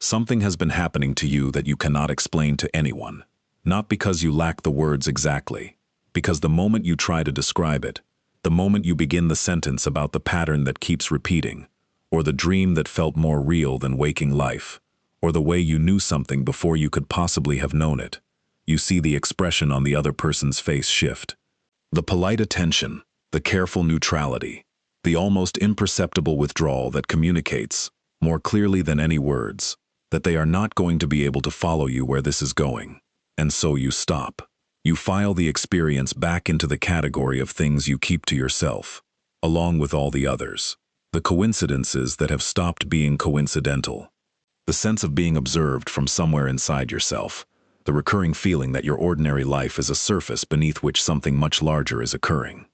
Something has been happening to you that you cannot explain to anyone. Not because you lack the words exactly, because the moment you try to describe it, the moment you begin the sentence about the pattern that keeps repeating, or the dream that felt more real than waking life, or the way you knew something before you could possibly have known it, you see the expression on the other person's face shift. The polite attention, the careful neutrality, the almost imperceptible withdrawal that communicates, more clearly than any words, that they are not going to be able to follow you where this is going. And so you stop. You file the experience back into the category of things you keep to yourself, along with all the others. The coincidences that have stopped being coincidental. The sense of being observed from somewhere inside yourself. The recurring feeling that your ordinary life is a surface beneath which something much larger is occurring.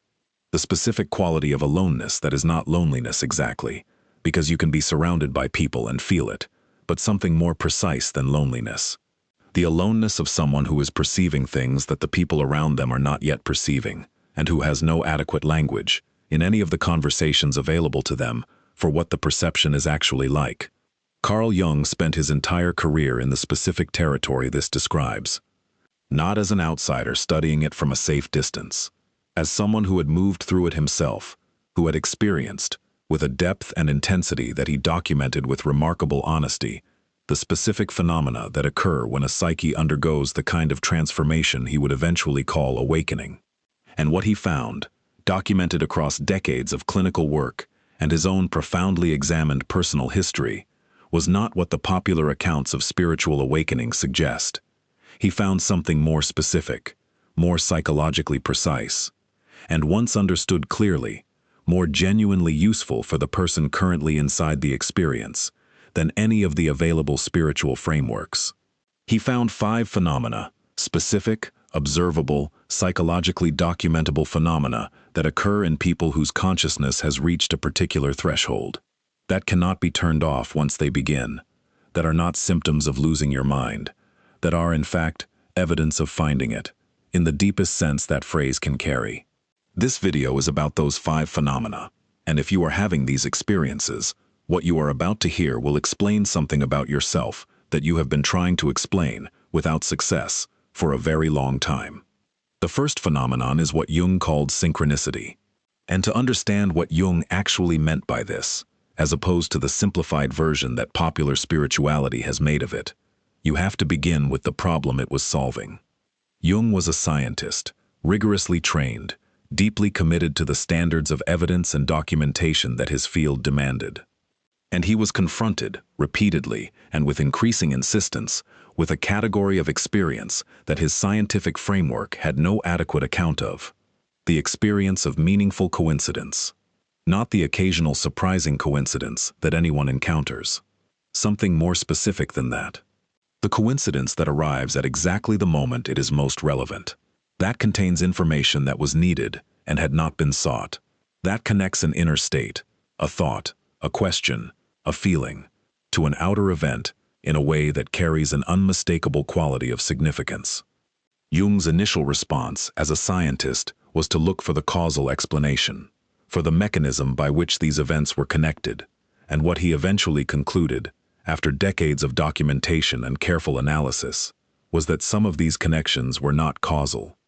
The specific quality of aloneness that is not loneliness exactly, because you can be surrounded by people and feel it, but something more precise than loneliness. The aloneness of someone who is perceiving things that the people around them are not yet perceiving, and who has no adequate language, in any of the conversations available to them, for what the perception is actually like. Carl Jung spent his entire career in the specific territory this describes. Not as an outsider studying it from a safe distance, as someone who had moved through it himself, who had experienced, with a depth and intensity that he documented with remarkable honesty, the specific phenomena that occur when a psyche undergoes the kind of transformation he would eventually call awakening. And what he found, documented across decades of clinical work and his own profoundly examined personal history, was not what the popular accounts of spiritual awakening suggest. He found something more specific, more psychologically precise, and once understood clearly, more genuinely useful for the person currently inside the experience than any of the available spiritual frameworks. He found 5 phenomena, specific, observable, psychologically documentable phenomena that occur in people whose consciousness has reached a particular threshold, that cannot be turned off once they begin, that are not symptoms of losing your mind, that are, in fact, evidence of finding it, in the deepest sense that phrase can carry. This video is about those 5 phenomena, and if you are having these experiences, what you are about to hear will explain something about yourself that you have been trying to explain, without success, for a very long time. The first phenomenon is what Jung called synchronicity. And to understand what Jung actually meant by this, as opposed to the simplified version that popular spirituality has made of it, you have to begin with the problem it was solving. Jung was a scientist, rigorously trained, deeply committed to the standards of evidence and documentation that his field demanded. And he was confronted, repeatedly, and with increasing insistence, with a category of experience that his scientific framework had no adequate account of: the experience of meaningful coincidence. Not the occasional surprising coincidence that anyone encounters. Something more specific than that. The coincidence that arrives at exactly the moment it is most relevant. That contains information that was needed and had not been sought. That connects an inner state, a thought, a question, a feeling, to an outer event in a way that carries an unmistakable quality of significance. Jung's initial response as a scientist was to look for the causal explanation, for the mechanism by which these events were connected, and what he eventually concluded, after decades of documentation and careful analysis, was that some of these connections were not causal.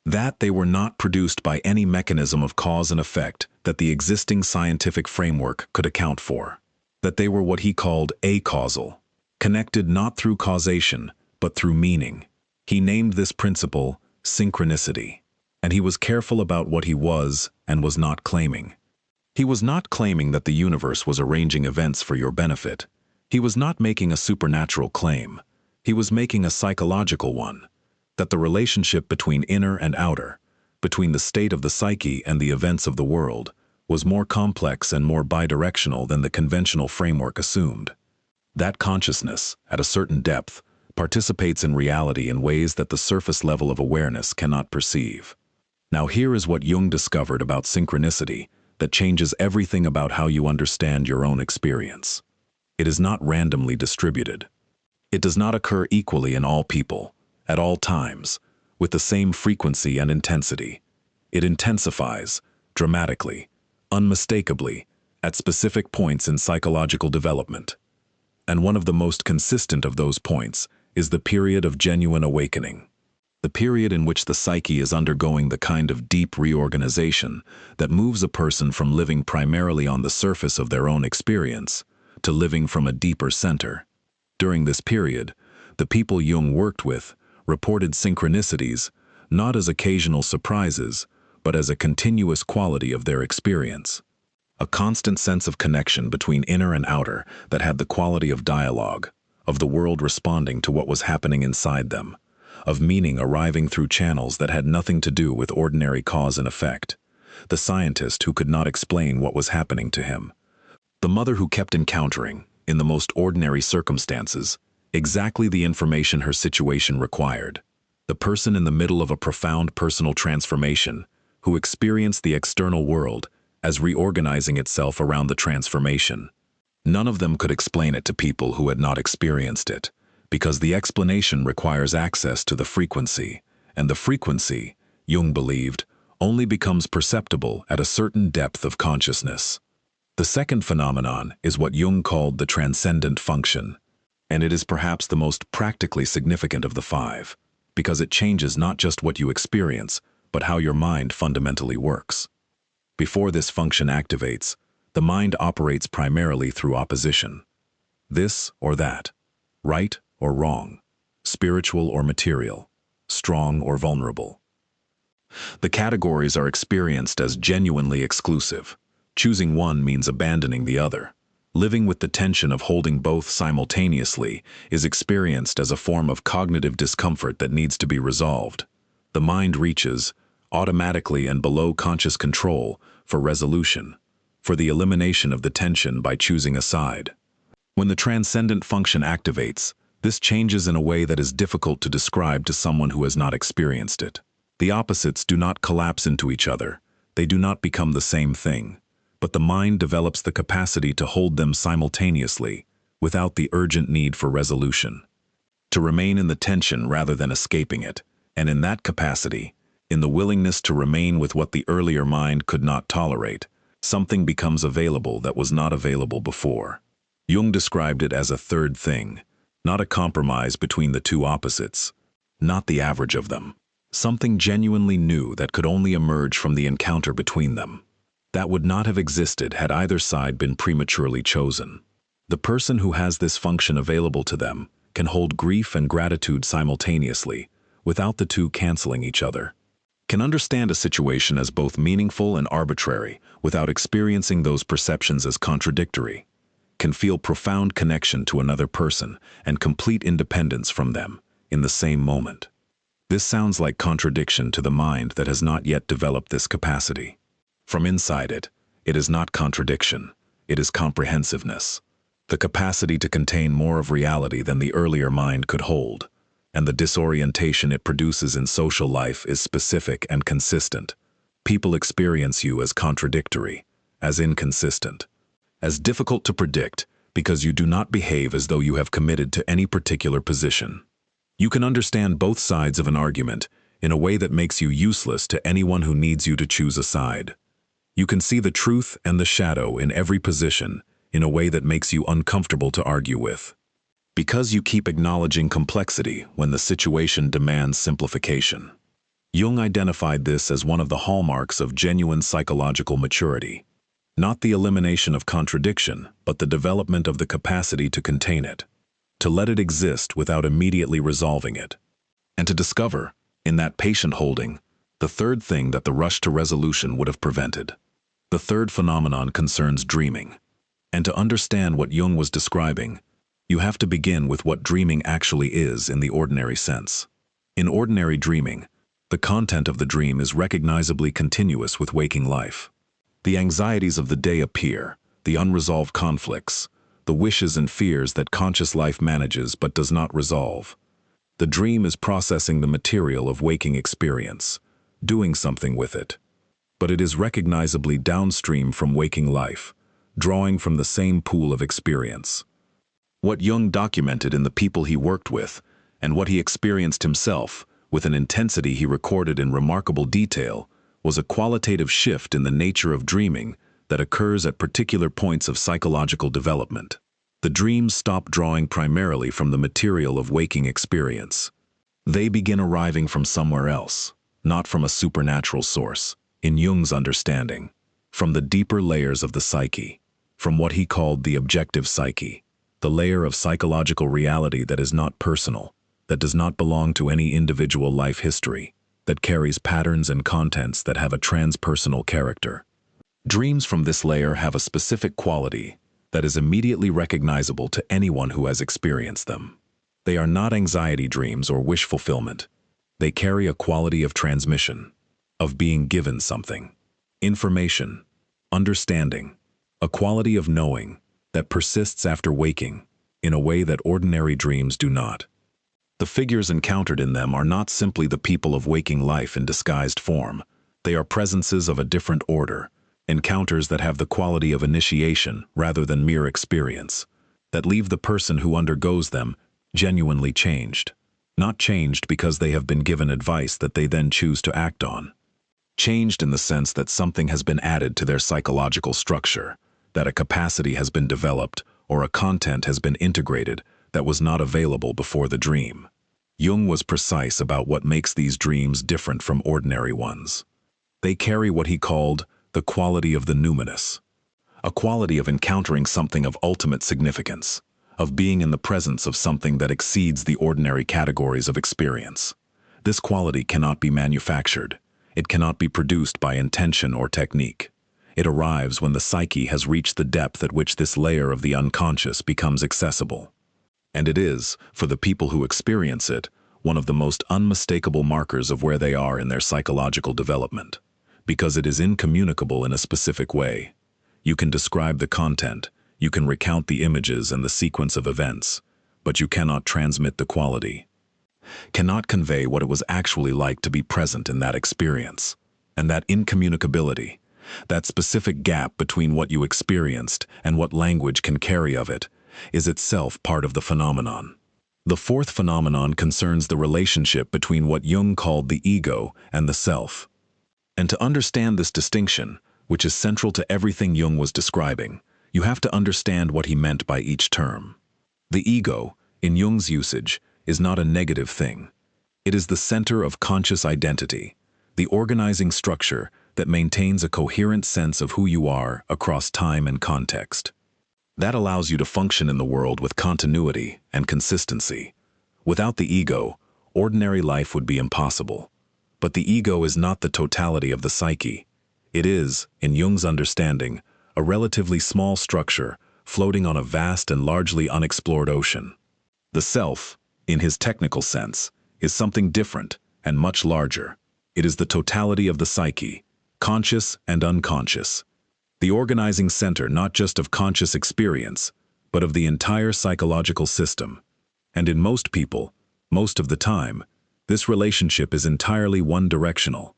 That they were not produced by any mechanism of cause and effect that the existing scientific framework could account for. That they were what he called acausal, connected not through causation, but through meaning. He named this principle synchronicity, and he was careful about what he was and was not claiming. He was not claiming that the universe was arranging events for your benefit. He was not making a supernatural claim. He was making a psychological one, that the relationship between inner and outer, between the state of the psyche and the events of the world, was more complex and more bidirectional than the conventional framework assumed. That consciousness, at a certain depth, participates in reality in ways that the surface level of awareness cannot perceive. Now here is what Jung discovered about synchronicity that changes everything about how you understand your own experience. It is not randomly distributed. It does not occur equally in all people, at all times, with the same frequency and intensity. It intensifies, dramatically, unmistakably, at specific points in psychological development. And one of the most consistent of those points is the period of genuine awakening. The period in which the psyche is undergoing the kind of deep reorganization that moves a person from living primarily on the surface of their own experience to living from a deeper center. During this period, the people Jung worked with reported synchronicities not as occasional surprises, but as a continuous quality of their experience. A constant sense of connection between inner and outer that had the quality of dialogue, of the world responding to what was happening inside them, of meaning arriving through channels that had nothing to do with ordinary cause and effect. The scientist who could not explain what was happening to him. The mother who kept encountering, in the most ordinary circumstances, exactly the information her situation required. The person in the middle of a profound personal transformation, who experienced the external world as reorganizing itself around the transformation. None of them could explain it to people who had not experienced it, because the explanation requires access to the frequency, and the frequency, Jung believed, only becomes perceptible at a certain depth of consciousness. The second phenomenon is what Jung called the transcendent function, and it is perhaps the most practically significant of the five, because it changes not just what you experience, but how your mind fundamentally works. Before this function activates, the mind operates primarily through opposition. This or that, right or wrong, spiritual or material, strong or vulnerable. The categories are experienced as genuinely exclusive. Choosing one means abandoning the other. Living with the tension of holding both simultaneously is experienced as a form of cognitive discomfort that needs to be resolved. The mind reaches, automatically and below conscious control, for resolution, for the elimination of the tension by choosing a side. When the transcendent function activates, this changes in a way that is difficult to describe to someone who has not experienced it. The opposites do not collapse into each other. They do not become the same thing. But the mind develops the capacity to hold them simultaneously, without the urgent need for resolution. To remain in the tension rather than escaping it, and in that capacity, in the willingness to remain with what the earlier mind could not tolerate, something becomes available that was not available before. Jung described it as a third thing, not a compromise between the two opposites, not the average of them. Something genuinely new that could only emerge from the encounter between them. That would not have existed had either side been prematurely chosen. The person who has this function available to them can hold grief and gratitude simultaneously, without the two canceling each other. Can understand a situation as both meaningful and arbitrary without experiencing those perceptions as contradictory. Can feel profound connection to another person and complete independence from them in the same moment. This sounds like contradiction to the mind that has not yet developed this capacity. From inside it, it is not contradiction, it is comprehensiveness. The capacity to contain more of reality than the earlier mind could hold, and the disorientation it produces in social life is specific and consistent. People experience you as contradictory, as inconsistent, as difficult to predict because you do not behave as though you have committed to any particular position. You can understand both sides of an argument in a way that makes you useless to anyone who needs you to choose a side. You can see the truth and the shadow in every position in a way that makes you uncomfortable to argue with. Because you keep acknowledging complexity when the situation demands simplification. Jung identified this as one of the hallmarks of genuine psychological maturity. Not the elimination of contradiction, but the development of the capacity to contain it, to let it exist without immediately resolving it, and to discover, in that patient holding, the third thing that the rush to resolution would have prevented. The third phenomenon concerns dreaming. And to understand what Jung was describing, you have to begin with what dreaming actually is in the ordinary sense. In ordinary dreaming, the content of the dream is recognizably continuous with waking life. The anxieties of the day appear, the unresolved conflicts, the wishes and fears that conscious life manages but does not resolve. The dream is processing the material of waking experience, doing something with it. But it is recognizably downstream from waking life, drawing from the same pool of experience. What Jung documented in the people he worked with, and what he experienced himself, with an intensity he recorded in remarkable detail, was a qualitative shift in the nature of dreaming that occurs at particular points of psychological development. The dreams stop drawing primarily from the material of waking experience. They begin arriving from somewhere else, not from a supernatural source, in Jung's understanding, from the deeper layers of the psyche, from what he called the objective psyche, the layer of psychological reality that is not personal, that does not belong to any individual life history, that carries patterns and contents that have a transpersonal character. Dreams from this layer have a specific quality that is immediately recognizable to anyone who has experienced them. They are not anxiety dreams or wish fulfillment. They carry a quality of transmission, of being given something, information, understanding, a quality of knowing that persists after waking in a way that ordinary dreams do not. The figures encountered in them are not simply the people of waking life in disguised form. They are presences of a different order, encounters that have the quality of initiation rather than mere experience, that leave the person who undergoes them genuinely changed. Not changed because they have been given advice that they then choose to act on. Changed in the sense that something has been added to their psychological structure, that a capacity has been developed or a content has been integrated that was not available before the dream. Jung was precise about what makes these dreams different from ordinary ones. They carry what he called the quality of the numinous, a quality of encountering something of ultimate significance, of being in the presence of something that exceeds the ordinary categories of experience. This quality cannot be manufactured. It cannot be produced by intention or technique. It arrives when the psyche has reached the depth at which this layer of the unconscious becomes accessible. And it is, for the people who experience it, one of the most unmistakable markers of where they are in their psychological development, because it is incommunicable in a specific way. You can describe the content, you can recount the images and the sequence of events, but you cannot transmit the quality, cannot convey what it was actually like to be present in that experience. And that incommunicability, that specific gap between what you experienced and what language can carry of it, is itself part of the phenomenon. The fourth phenomenon concerns the relationship between what Jung called the ego and the self. And to understand this distinction, which is central to everything Jung was describing, you have to understand what he meant by each term. The ego, in Jung's usage, is not a negative thing. It is the center of conscious identity, the organizing structure that maintains a coherent sense of who you are across time and context. That allows you to function in the world with continuity and consistency. Without the ego, ordinary life would be impossible. But the ego is not the totality of the psyche. It is, in Jung's understanding, a relatively small structure floating on a vast and largely unexplored ocean. The self, in his technical sense, is something different and much larger. It is the totality of the psyche, conscious and unconscious. The organizing center not just of conscious experience, but of the entire psychological system. And in most people, most of the time, this relationship is entirely one-directional.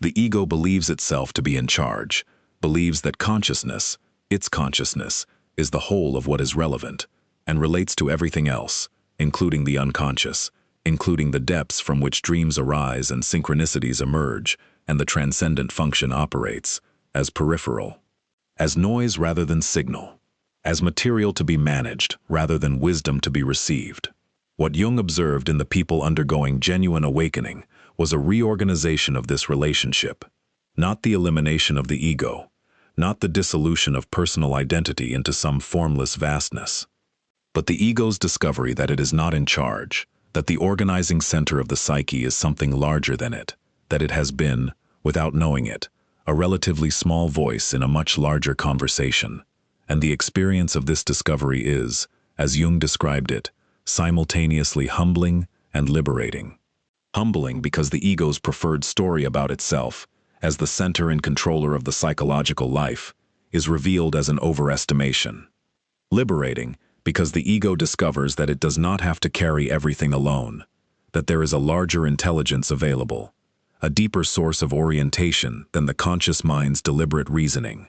The ego believes itself to be in charge, believes that consciousness, its consciousness, is the whole of what is relevant, and relates to everything else, including the unconscious, including the depths from which dreams arise and synchronicities emerge, and the transcendent function operates, as peripheral, as noise rather than signal, as material to be managed rather than wisdom to be received. What Jung observed in the people undergoing genuine awakening was a reorganization of this relationship, not the elimination of the ego, not the dissolution of personal identity into some formless vastness, but the ego's discovery that it is not in charge, that the organizing center of the psyche is something larger than it, that it has been, without knowing it, a relatively small voice in a much larger conversation. And the experience of this discovery is, as Jung described it, simultaneously humbling and liberating. Humbling because the ego's preferred story about itself, as the center and controller of the psychological life, is revealed as an overestimation. Liberating because the ego discovers that it does not have to carry everything alone, that there is a larger intelligence available, a deeper source of orientation than the conscious mind's deliberate reasoning.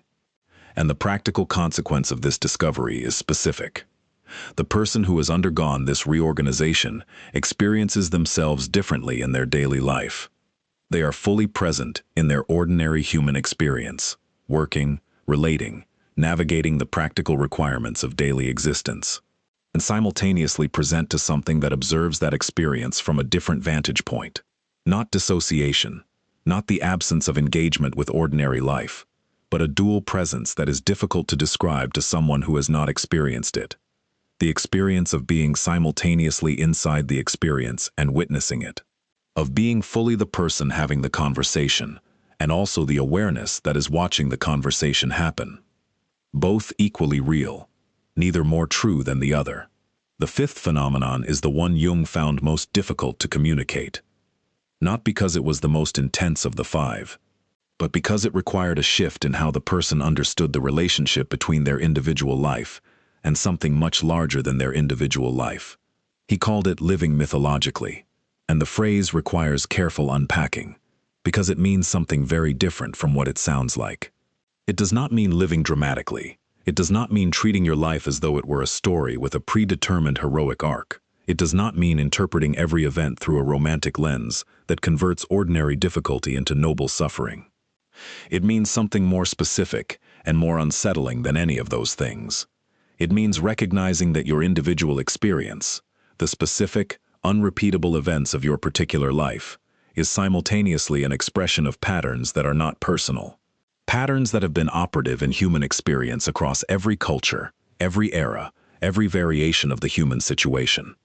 And the practical consequence of this discovery is specific. The person who has undergone this reorganization experiences themselves differently in their daily life. They are fully present in their ordinary human experience, working, relating, navigating the practical requirements of daily existence, and simultaneously present to something that observes that experience from a different vantage point. Not dissociation, not the absence of engagement with ordinary life, but a dual presence that is difficult to describe to someone who has not experienced it. The experience of being simultaneously inside the experience and witnessing it, of being fully the person having the conversation, and also the awareness that is watching the conversation happen. Both equally real, neither more true than the other. The fifth phenomenon is the one Jung found most difficult to communicate. Not because it was the most intense of the five, but because it required a shift in how the person understood the relationship between their individual life and something much larger than their individual life. He called it living mythologically, and the phrase requires careful unpacking, because it means something very different from what it sounds like. It does not mean living dramatically. It does not mean treating your life as though it were a story with a predetermined heroic arc. It does not mean interpreting every event through a romantic lens that converts ordinary difficulty into noble suffering. It means something more specific and more unsettling than any of those things. It means recognizing that your individual experience, the specific, unrepeatable events of your particular life, is simultaneously an expression of patterns that are not personal. Patterns that have been operative in human experience across every culture, every era, every variation of the human situation.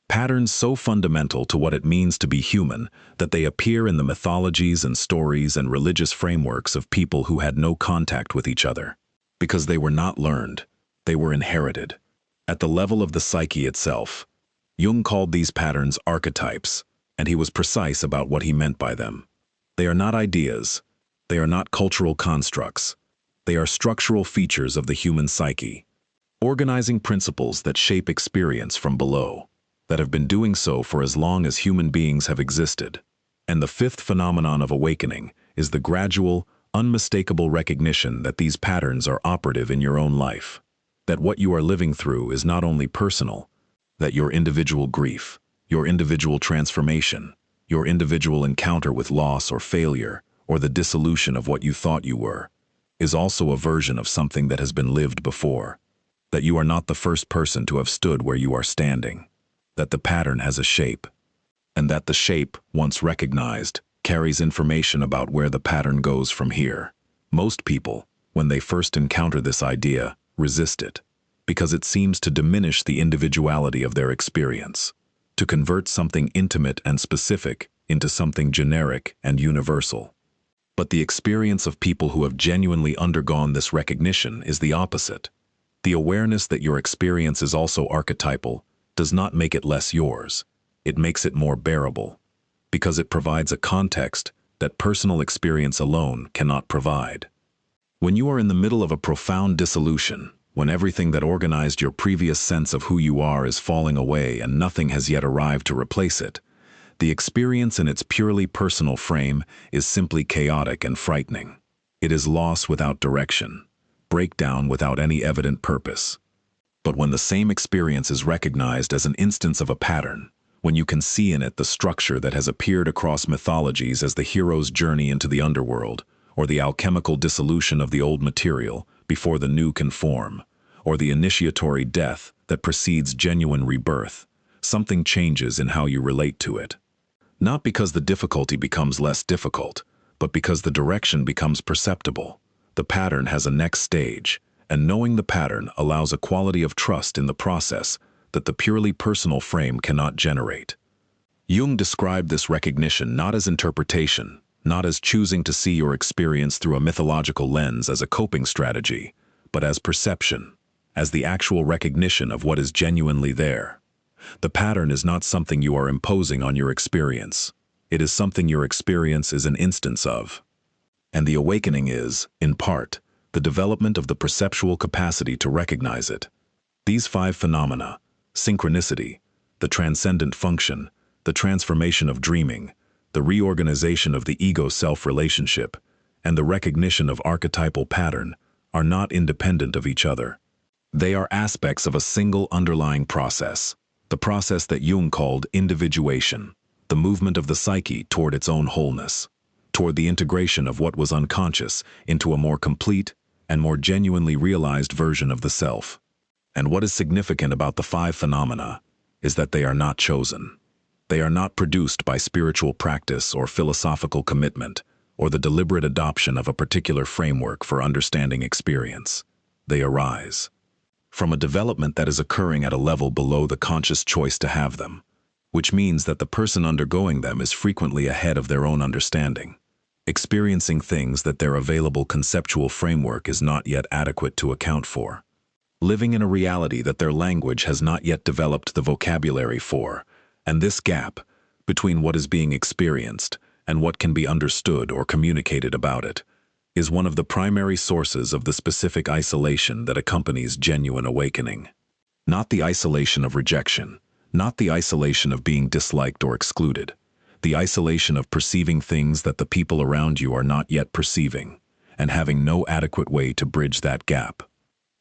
Patterns so fundamental to what it means to be human that they appear in the mythologies and stories and religious frameworks of people who had no contact with each other. Because they were not learned, they were inherited. At the level of the psyche itself, Jung called these patterns archetypes, and he was precise about what he meant by them. They are not ideas. They are not cultural constructs. They are structural features of the human psyche, organizing principles that shape experience from below, that have been doing so for as long as human beings have existed. And the fifth phenomenon of awakening is the gradual, unmistakable recognition that these patterns are operative in your own life, that what you are living through is not only personal, that your individual grief, your individual transformation, your individual encounter with loss or failure, or the dissolution of what you thought you were, is also a version of something that has been lived before, that you are not the first person to have stood where you are standing, that the pattern has a shape, and that the shape, once recognized, carries information about where the pattern goes from here. Most people, when they first encounter this idea, resist it, because it seems to diminish the individuality of their experience, to convert something intimate and specific into something generic and universal. But the experience of people who have genuinely undergone this recognition is the opposite. The awareness that your experience is also archetypal does not make it less yours. It makes it more bearable, because it provides a context that personal experience alone cannot provide. When you are in the middle of a profound dissolution, when everything that organized your previous sense of who you are is falling away and nothing has yet arrived to replace it, the experience in its purely personal frame is simply chaotic and frightening. It is loss without direction, breakdown without any evident purpose. But when the same experience is recognized as an instance of a pattern, when you can see in it the structure that has appeared across mythologies as the hero's journey into the underworld, or the alchemical dissolution of the old material before the new can form, or the initiatory death that precedes genuine rebirth, something changes in how you relate to it. Not because the difficulty becomes less difficult, but because the direction becomes perceptible. The pattern has a next stage, and knowing the pattern allows a quality of trust in the process that the purely personal frame cannot generate. Jung described this recognition not as interpretation, not as choosing to see your experience through a mythological lens as a coping strategy, but as perception, as the actual recognition of what is genuinely there. The pattern is not something you are imposing on your experience. It is something your experience is an instance of. And the awakening is, in part, the development of the perceptual capacity to recognize it. These five phenomena, synchronicity, the transcendent function, the transformation of dreaming, the reorganization of the ego-self relationship, and the recognition of archetypal pattern, are not independent of each other. They are aspects of a single underlying process, the process that Jung called individuation, the movement of the psyche toward its own wholeness, toward the integration of what was unconscious into a more complete and more genuinely realized version of the self. And what is significant about the five phenomena is that they are not chosen. They are not produced by spiritual practice or philosophical commitment or the deliberate adoption of a particular framework for understanding experience. They arise from a development that is occurring at a level below the conscious choice to have them, which means that the person undergoing them is frequently ahead of their own understanding, experiencing things that their available conceptual framework is not yet adequate to account for, living in a reality that their language has not yet developed the vocabulary for, and this gap between what is being experienced and what can be understood or communicated about it is one of the primary sources of the specific isolation that accompanies genuine awakening. Not the isolation of rejection, not the isolation of being disliked or excluded, the isolation of perceiving things that the people around you are not yet perceiving, and having no adequate way to bridge that gap.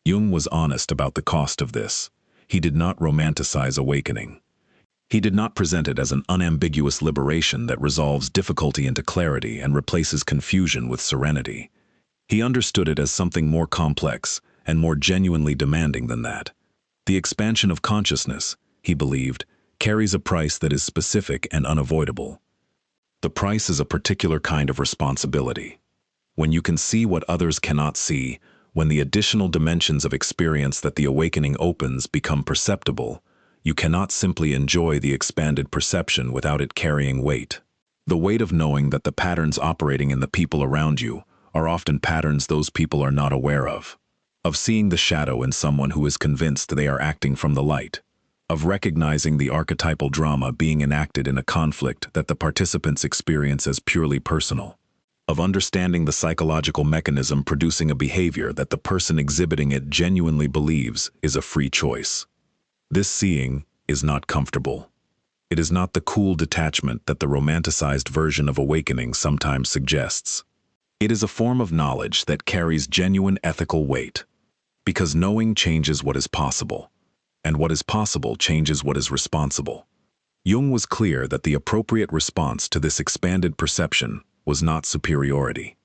Jung was honest about the cost of this. He did not romanticize awakening. He did not present it as an unambiguous liberation that resolves difficulty into clarity and replaces confusion with serenity. He understood it as something more complex and more genuinely demanding than that. The expansion of consciousness, he believed, carries a price that is specific and unavoidable. The price is a particular kind of responsibility. When you can see what others cannot see, when the additional dimensions of experience that the awakening opens become perceptible, you cannot simply enjoy the expanded perception without it carrying weight. The weight of knowing that the patterns operating in the people around you are often patterns those people are not aware of seeing the shadow in someone who is convinced they are acting from the light, of recognizing the archetypal drama being enacted in a conflict that the participants experience as purely personal, of understanding the psychological mechanism producing a behavior that the person exhibiting it genuinely believes is a free choice. This seeing is not comfortable. It is not the cool detachment that the romanticized version of awakening sometimes suggests. It is a form of knowledge that carries genuine ethical weight, because knowing changes what is possible, and what is possible changes what is responsible. Jung was clear that the appropriate response to this expanded perception was not superiority,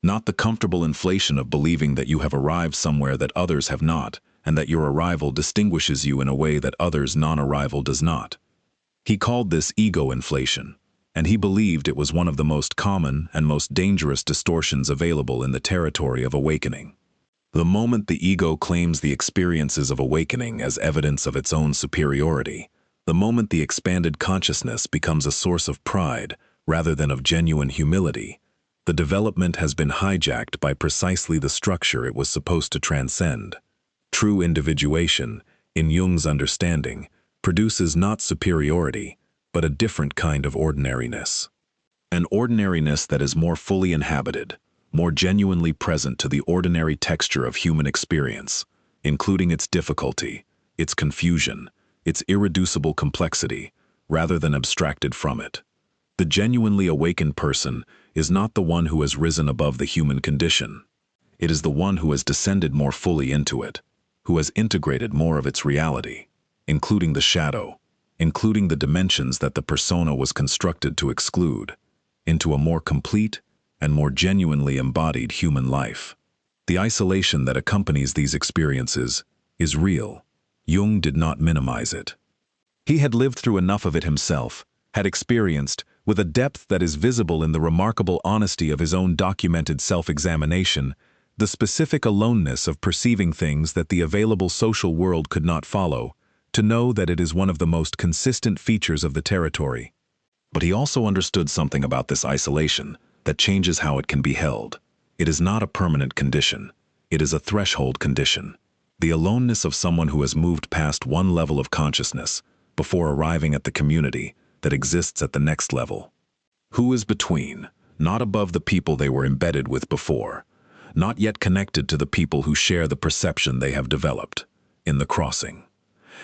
not the comfortable inflation of believing that you have arrived somewhere that others have not, and that your arrival distinguishes you in a way that others' non-arrival does not. He called this ego inflation, and he believed it was one of the most common and most dangerous distortions available in the territory of awakening. The moment the ego claims the experiences of awakening as evidence of its own superiority, the moment the expanded consciousness becomes a source of pride rather than of genuine humility, the development has been hijacked by precisely the structure it was supposed to transcend. True individuation, in Jung's understanding, produces not superiority, but a different kind of ordinariness. An ordinariness that is more fully inhabited, more genuinely present to the ordinary texture of human experience, including its difficulty, its confusion, its irreducible complexity, rather than abstracted from it. The genuinely awakened person is not the one who has risen above the human condition. It is the one who has descended more fully into it, who has integrated more of its reality, including the shadow, including the dimensions that the persona was constructed to exclude, into a more complete and more genuinely embodied human life. The isolation that accompanies these experiences is real. Jung did not minimize it. He had lived through enough of it himself, had experienced, with a depth that is visible in the remarkable honesty of his own documented self-examination, the specific aloneness of perceiving things that the available social world could not follow, to know that it is one of the most consistent features of the territory. But he also understood something about this isolation that changes how it can be held. It is not a permanent condition. It is a threshold condition. The aloneness of someone who has moved past one level of consciousness before arriving at the community that exists at the next level. Who is between, not above the people they were embedded with before, not yet connected to the people who share the perception they have developed, in the crossing.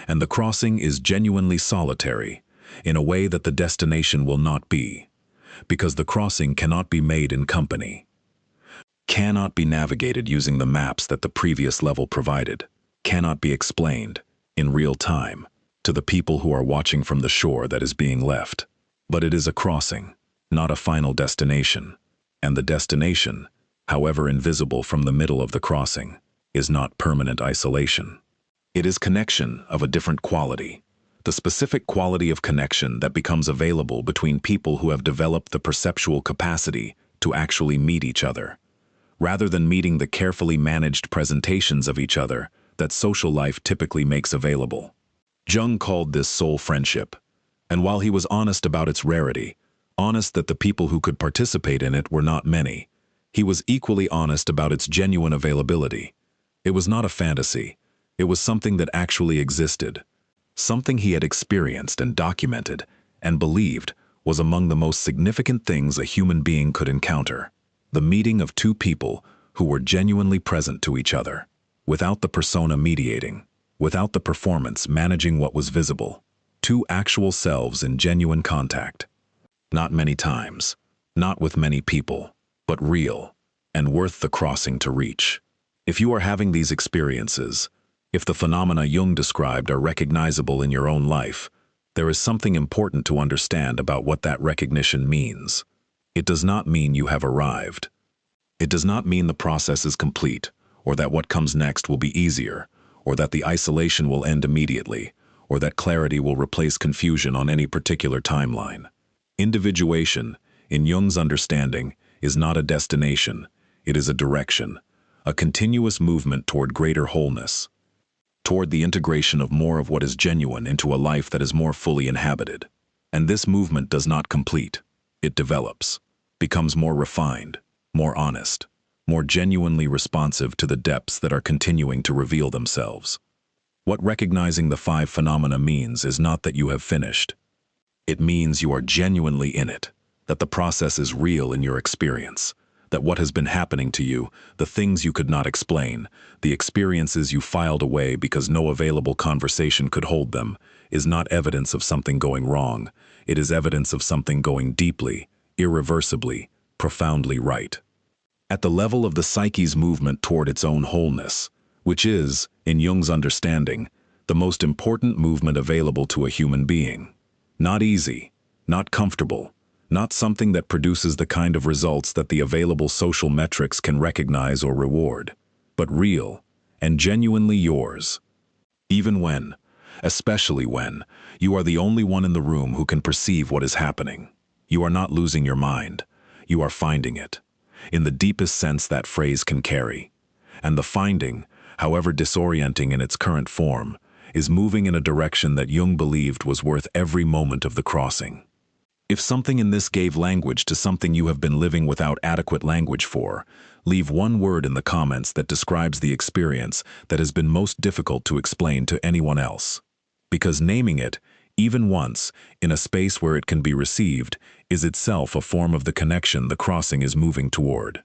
And the crossing is genuinely solitary, in a way that the destination will not be, because the crossing cannot be made in company, cannot be navigated using the maps that the previous level provided, cannot be explained, in real time, to the people who are watching from the shore that is being left. But it is a crossing, not a final destination, and the destination however invisible from the middle of the crossing, is not permanent isolation. It is connection of a different quality, the specific quality of connection that becomes available between people who have developed the perceptual capacity to actually meet each other, rather than meeting the carefully managed presentations of each other that social life typically makes available. Jung called this soul friendship, and while he was honest about its rarity, honest that the people who could participate in it were not many, he was equally honest about its genuine availability. It was not a fantasy. It was something that actually existed, something he had experienced and documented and believed was among the most significant things a human being could encounter. The meeting of two people who were genuinely present to each other, without the persona mediating, without the performance managing what was visible, two actual selves in genuine contact. Not many times, not with many people, but real, and worth the crossing to reach. If you are having these experiences, if the phenomena Jung described are recognizable in your own life, there is something important to understand about what that recognition means. It does not mean you have arrived. It does not mean the process is complete, or that what comes next will be easier, or that the isolation will end immediately, or that clarity will replace confusion on any particular timeline. Individuation, in Jung's understanding, is not a destination, it is a direction, a continuous movement toward greater wholeness, toward the integration of more of what is genuine into a life that is more fully inhabited. And this movement does not complete. It develops, becomes more refined, more honest, more genuinely responsive to the depths that are continuing to reveal themselves. What recognizing the five phenomena means is not that you have finished. It means you are genuinely in it, that the process is real in your experience, that what has been happening to you, the things you could not explain, the experiences you filed away because no available conversation could hold them, is not evidence of something going wrong. It is evidence of something going deeply, irreversibly, profoundly right. At the level of the psyche's movement toward its own wholeness, which is, in Jung's understanding, the most important movement available to a human being. Not easy, not comfortable, not something that produces the kind of results that the available social metrics can recognize or reward, but real and genuinely yours. Even when, especially when, you are the only one in the room who can perceive what is happening. You are not losing your mind. You are finding it, in the deepest sense that phrase can carry. And the finding, however disorienting in its current form, is moving in a direction that Jung believed was worth every moment of the crossing. If something in this gave language to something you have been living without adequate language for, leave one word in the comments that describes the experience that has been most difficult to explain to anyone else. Because naming it, even once, in a space where it can be received, is itself a form of the connection the crossing is moving toward.